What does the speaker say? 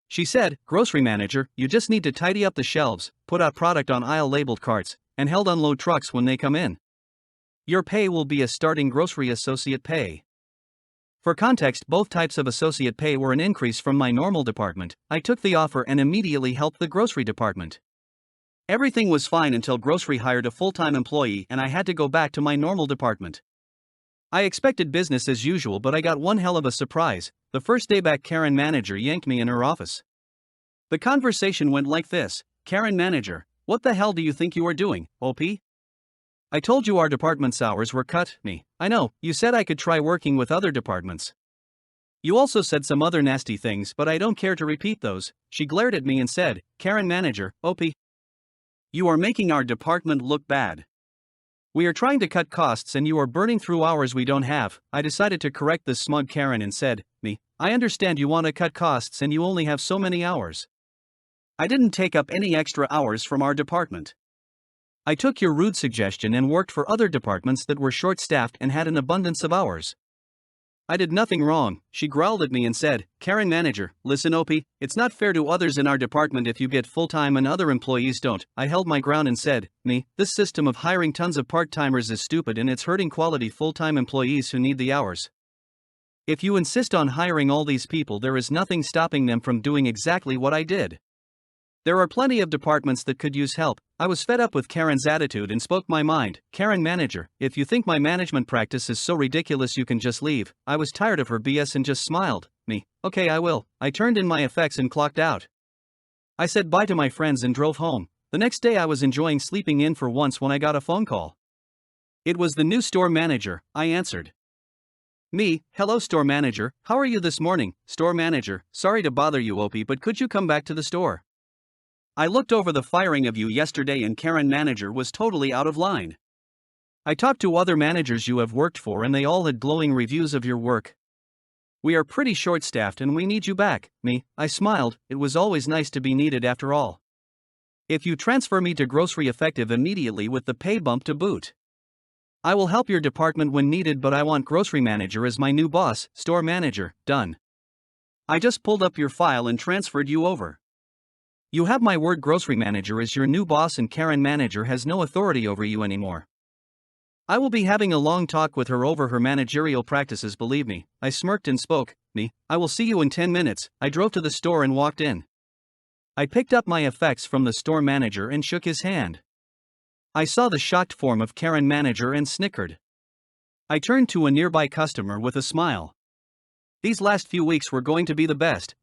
She said, "Grocery manager, you just need to tidy up the shelves, put out product on aisle labeled carts, and help unload trucks when they come in. Your pay will be a starting grocery associate pay." For context, both types of associate pay were an increase from my normal department. I took the offer and immediately helped the grocery department. Everything was fine until grocery hired a full-time employee and I had to go back to my normal department. I expected business as usual, but I got one hell of a surprise. The first day back, Karen manager yanked me in her office. The conversation went like this: "Karen manager, what the hell do you think you are doing, OP? I told you our department's hours were cut." "Me, I know, you said I could try working with other departments. You also said some other nasty things, but I don't care to repeat those." She glared at me and said, "Karen manager, OP, you are making our department look bad. We are trying to cut costs and you are burning through hours we don't have." I decided to correct this smug Karen and said, "Me, I understand you want to cut costs and you only have so many hours. I didn't take up any extra hours from our department. I took your rude suggestion and worked for other departments that were short-staffed and had an abundance of hours. I did nothing wrong." She growled at me and said, "Karen manager, listen OP, it's not fair to others in our department if you get full-time and other employees don't." I held my ground and said, "Me, this system of hiring tons of part-timers is stupid and it's hurting quality full-time employees who need the hours. If you insist on hiring all these people, there is nothing stopping them from doing exactly what I did. There are plenty of departments that could use help." I was fed up with Karen's attitude and spoke my mind. "Karen manager, if you think my management practice is so ridiculous you can just leave." I was tired of her BS and just smiled. "Me, okay, I will." I turned in my effects and clocked out. I said bye to my friends and drove home. The next day I was enjoying sleeping in for once when I got a phone call. It was the new store manager. I answered. "Me, hello store manager, how are you this morning?" "Store manager, sorry to bother you OP, but could you come back to the store? I looked over the firing of you yesterday and Karen manager was totally out of line. I talked to other managers you have worked for and they all had glowing reviews of your work. We are pretty short-staffed and we need you back." Me, I smiled, it was always nice to be needed after all. "If you transfer me to grocery effective immediately with the pay bump to boot. I will help your department when needed, but I want grocery manager as my new boss." "Store manager, done. I just pulled up your file and transferred you over. You have my word, grocery manager is your new boss and Karen manager has no authority over you anymore. I will be having a long talk with her over her managerial practices, believe me." I smirked and spoke. "Me, I will see you in 10 minutes. I drove to the store and walked in. I picked up my effects from the store manager and shook his hand. I saw the shocked form of Karen manager and snickered. I turned to a nearby customer with a smile. These last few weeks were going to be the best.